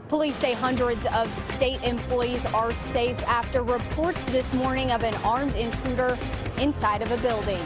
Police say hundreds of state employees are safe after reports this morning of an armed intruder inside of a building.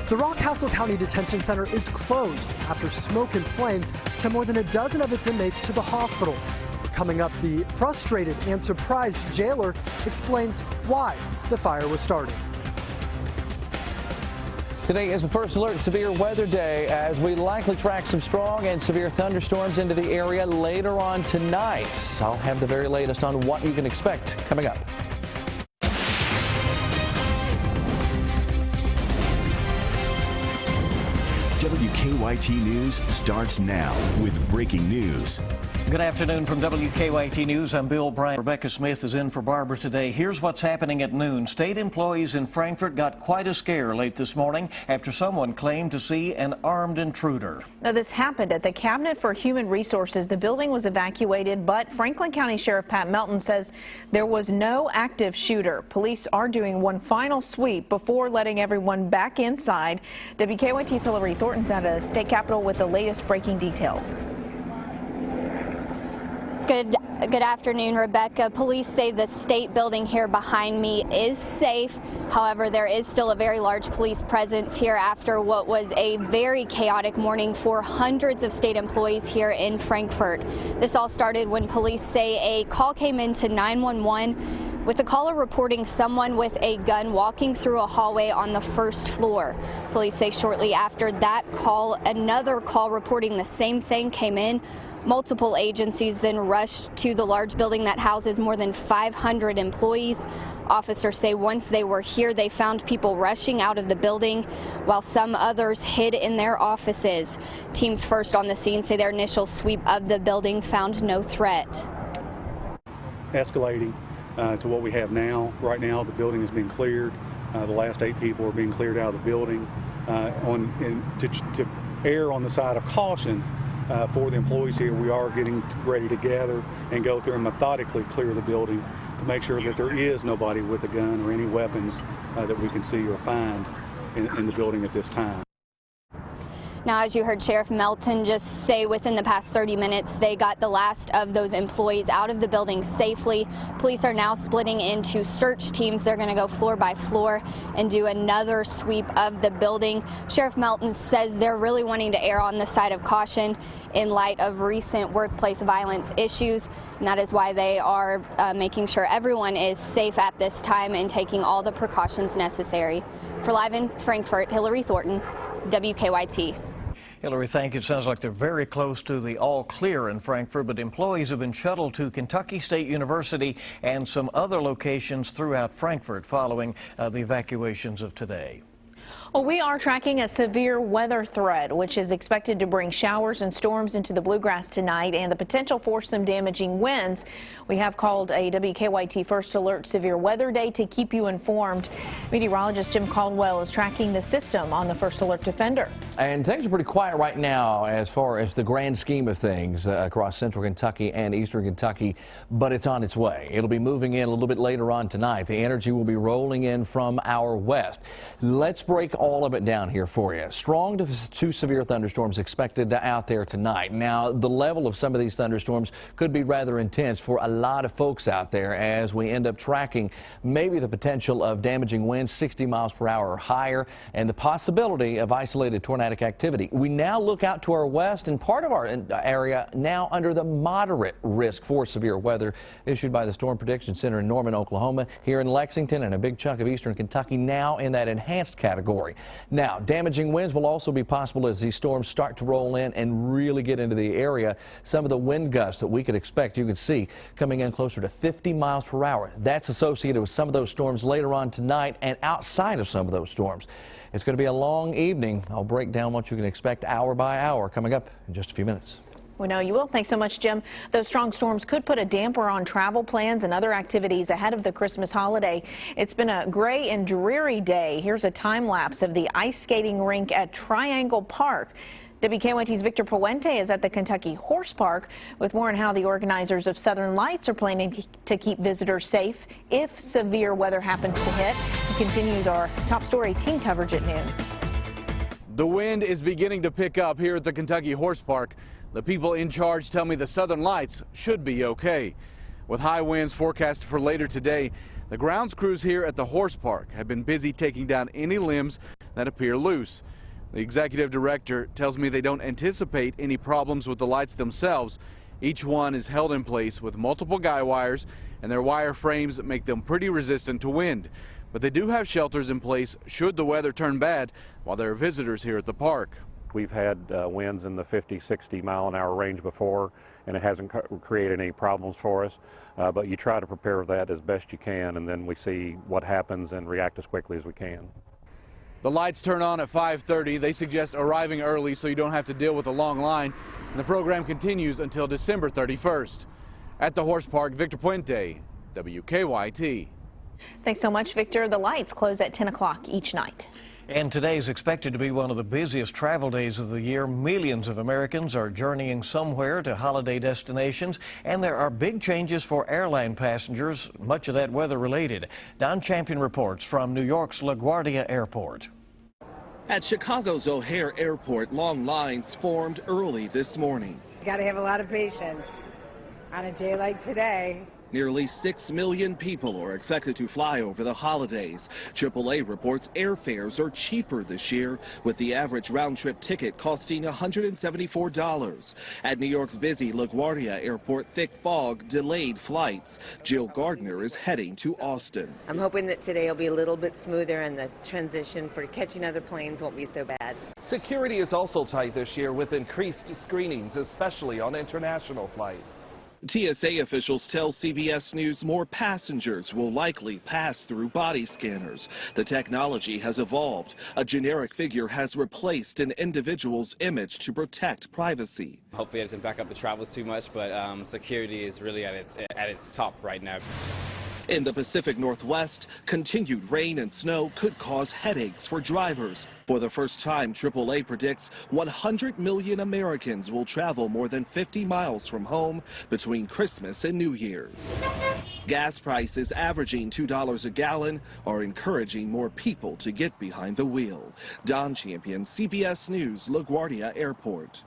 The Rockcastle County Detention Center is closed after smoke and flames sent more than a dozen of its inmates to the hospital. Coming up, the frustrated and surprised jailer explains why the fire was started. Today is the first alert severe weather day as we likely track some strong and severe thunderstorms into the area later on tonight. I'll have the very latest on what you can expect coming up. WKYT News starts now with breaking news. Good afternoon from WKYT News. I'm Bill Bryant. Rebecca Smith is in for Barbara today. Here's what's happening at noon. State employees in Frankfort got quite a scare late this morning after someone claimed to see an armed intruder. Now, this happened at the Cabinet for Human Resources. The building was evacuated, but Franklin County Sheriff Pat Melton says there was no active shooter. Police are doing one final sweep before letting everyone back inside. WKYT's Hillary Thornton's at a state capitol with the latest breaking details. Good afternoon, Rebecca. Police say the state building here behind me is safe. However, there is still a very large police presence here after what was a very chaotic morning for hundreds of state employees here in Frankfort. This all started when police say a call came into 911 with a caller reporting someone with a gun walking through a hallway on the first floor. Police say shortly after that call, another call reporting the same thing came in. Multiple agencies then rushed to the large building that houses more than 500 employees. Officers say once they were here, they found people rushing out of the building, while some others hid in their offices. Teams first on the scene say their initial sweep of the building found no threat. Escalating to what we have now. Right now, the building has been cleared. The last 8 people are being cleared out of the building. To err on the side of caution, for the employees here, we are getting ready to gather and go through and methodically clear the building to make sure that there is nobody with a gun or any weapons that we can see or find in the building at this time. Now, as you heard Sheriff Melton just say, within the past 30 minutes, they got the last of those employees out of the building safely. Police are now splitting into search teams. They're going to go floor by floor and do another sweep of the building. Sheriff Melton says they're really wanting to err on the side of caution in light of recent workplace violence issues. And that is why they are making sure everyone is safe at this time and taking all the precautions necessary. For Live in Frankfort, Hillary Thornton, WKYT. Hillary, thank you. It sounds like they're very close to the all clear in Frankfort, but employees have been shuttled to Kentucky State University and some other locations throughout Frankfort following the evacuations of today. Well, we are tracking a severe weather threat, which is expected to bring showers and storms into the bluegrass tonight and the potential for some damaging winds. We have called a WKYT First Alert Severe Weather Day to keep you informed. Meteorologist Jim Caldwell is tracking the system on the First Alert Defender. And things are pretty quiet right now as far as the grand scheme of things across central Kentucky and eastern Kentucky, but it's on its way. It'll be moving in a little bit later on tonight. The energy will be rolling in from our west. Let's break all of it down here for you. Strong to severe thunderstorms expected out there tonight. Now, the level of some of these thunderstorms could be rather intense for a lot of folks out there as we end up tracking maybe the potential of damaging winds 60 miles per hour or higher and the possibility of isolated tornadic activity. We now look out to our west and part of our area now under the moderate risk for severe weather issued by the Storm Prediction Center in Norman, Oklahoma. Here in Lexington and a big chunk of eastern Kentucky now in that enhanced category. Now, damaging winds will also be possible as these storms start to roll in and really get into the area. Some of the wind gusts that we could expect, you can see coming in closer to 50 miles per hour. That's associated with some of those storms later on tonight and outside of some of those storms. It's going to be a long evening. I'll break down what you can expect hour by hour coming up in just a few minutes. We know you will. Thanks so much, Jim. Those strong storms could put a damper on travel plans and other activities ahead of the Christmas holiday. It's been a gray and dreary day. Here's a time lapse of the ice skating rink at Triangle Park. WKYT's Victor Puente is at the Kentucky Horse Park with more on how the organizers of Southern Lights are planning to keep visitors safe if severe weather happens to hit. He continues our top story team coverage at noon. The wind is beginning to pick up here at the Kentucky Horse Park. The people in charge tell me the Southern Lights should be okay. With high winds forecasted for later today, the grounds crews here at the horse park have been busy taking down any limbs that appear loose. The executive director tells me they don't anticipate any problems with the lights themselves. Each one is held in place with multiple guy wires, and their wire frames make them pretty resistant to wind. But they do have shelters in place should the weather turn bad while there are visitors here at the park. We've had winds in the 50-60 mile an hour range before, and it hasn't created any problems for us. But you try to prepare for that as best you can, and then we see what happens and react as quickly as we can. The lights turn on at 5:30. They suggest arriving early so you don't have to deal with a long line. And the program continues until December 31st. At the horse park, Victor Puente, WKYT. Thanks so much, Victor. The lights close at 10 o'clock each night. And today is expected to be one of the busiest travel days of the year. Millions of Americans are journeying somewhere to holiday destinations, and there are big changes for airline passengers, much of that weather related. Don Champion reports from New York's LaGuardia Airport. At Chicago's O'Hare Airport, long lines formed early this morning. You got to have a lot of patience on a day like today. Nearly 6 million people are expected to fly over the holidays. AAA reports airfares are cheaper this year, with the average round-trip ticket costing $174. At New York's busy LaGuardia Airport, thick fog delayed flights. Jill Gardner is heading to Austin. I'm hoping that today will be a little bit smoother and the transition for catching other planes won't be so bad. Security is also tight this year with increased screenings, especially on international flights. TSA officials tell CBS News more passengers will likely pass through body scanners. The technology has evolved. A generic figure has replaced an individual's image to protect privacy. Hopefully it doesn't back up the travels too much, but security is really at its top right now. In the Pacific Northwest, continued rain and snow could cause headaches for drivers. For the first time, AAA predicts 100 million Americans will travel more than 50 miles from home between Christmas and New Year's. Gas prices averaging $2 a gallon are encouraging more people to get behind the wheel. Don Champion, CBS News, LaGuardia Airport.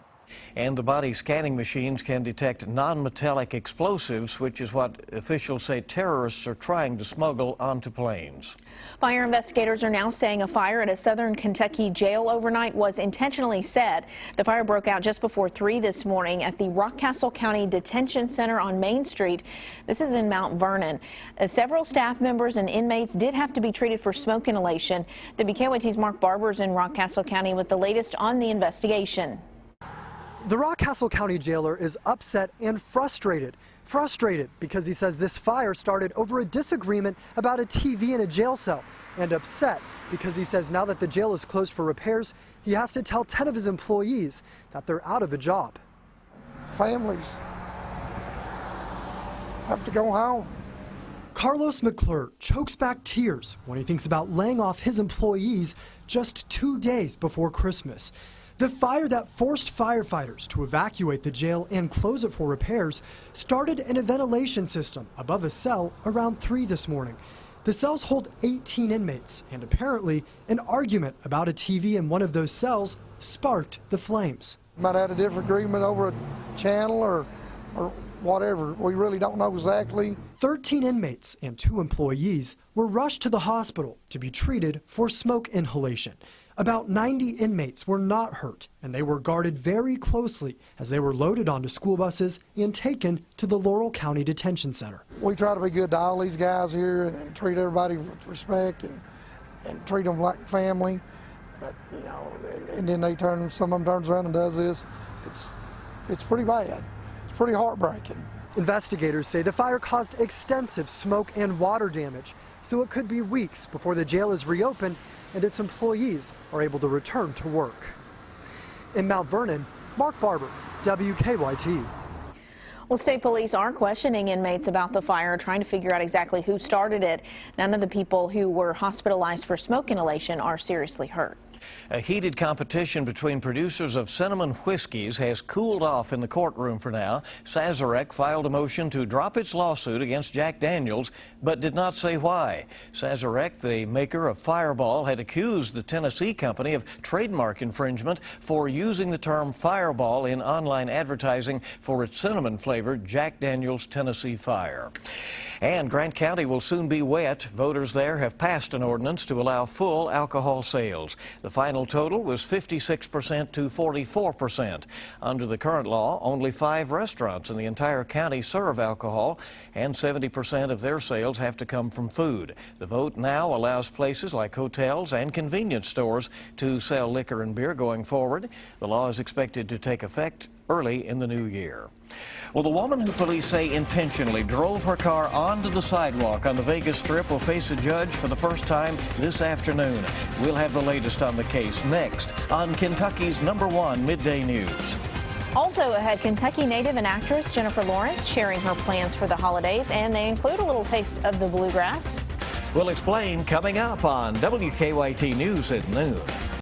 And the body scanning machines can detect non-metallic explosives, which is what officials say terrorists are trying to smuggle onto planes. Fire investigators are now saying a fire at a southern Kentucky jail overnight was intentionally set. The fire broke out just before 3 this morning at the Rockcastle County Detention Center on Main Street. This is in Mount Vernon. Several staff members and inmates did have to be treated for smoke inhalation. WKYT's Mark Barber is in Rockcastle County with the latest on the investigation. The Rockcastle County jailer is upset and frustrated. Frustrated because he says this fire started over a disagreement about a TV in a jail cell, and upset because he says now that the jail is closed for repairs, he has to tell 10 of his employees that they're out of a job. Families have to go home. Carlos McClure chokes back tears when he thinks about laying off his employees just 2 days before Christmas. The fire that forced firefighters to evacuate the jail and close it for repairs started in a ventilation system above a cell around 3 this morning. The cells hold 18 inmates, and apparently an argument about a TV in one of those cells sparked the flames. Might have had a different agreement over a channel or whatever. We really don't know exactly. 13 inmates and 2 employees were rushed to the hospital to be treated for smoke inhalation. About 90 inmates were not hurt, and they were guarded very closely as they were loaded onto school buses and taken to the Laurel County Detention Center. We try to be good to all these guys here and treat everybody with respect and treat them like family. But, you know, and then some of them turns around and does this. It's pretty bad. It's pretty heartbreaking. Investigators say the fire caused extensive smoke and water damage, so it could be weeks before the jail is reopened and its employees are able to return to work. In Mount Vernon, Mark Barber, WKYT. Well, state police are questioning inmates about the fire, trying to figure out exactly who started it. None of the people who were hospitalized for smoke inhalation are seriously hurt. A heated competition between producers of cinnamon whiskeys has cooled off in the courtroom for now. Sazerac filed a motion to drop its lawsuit against Jack Daniels, but did not say why. Sazerac, the maker of Fireball, had accused the Tennessee company of trademark infringement for using the term Fireball in online advertising for its cinnamon-flavored Jack Daniels Tennessee Fire. And Grant County will soon be wet. Voters there have passed an ordinance to allow full alcohol sales. The final total was 56% to 44%. Under the current law, only 5 restaurants in the entire county serve alcohol, and 70% of their sales have to come from food. The vote now allows places like hotels and convenience stores to sell liquor and beer going forward. The law is expected to take effect early in the new year. Well, the woman who police say intentionally drove her car onto the sidewalk on the Vegas Strip will face a judge for the first time this afternoon. We'll have the latest on the case next on Kentucky's #1 Midday News. Also ahead, Kentucky native and actress Jennifer Lawrence sharing her plans for the holidays, and they include a little taste of the bluegrass. We'll explain coming up on WKYT News at noon.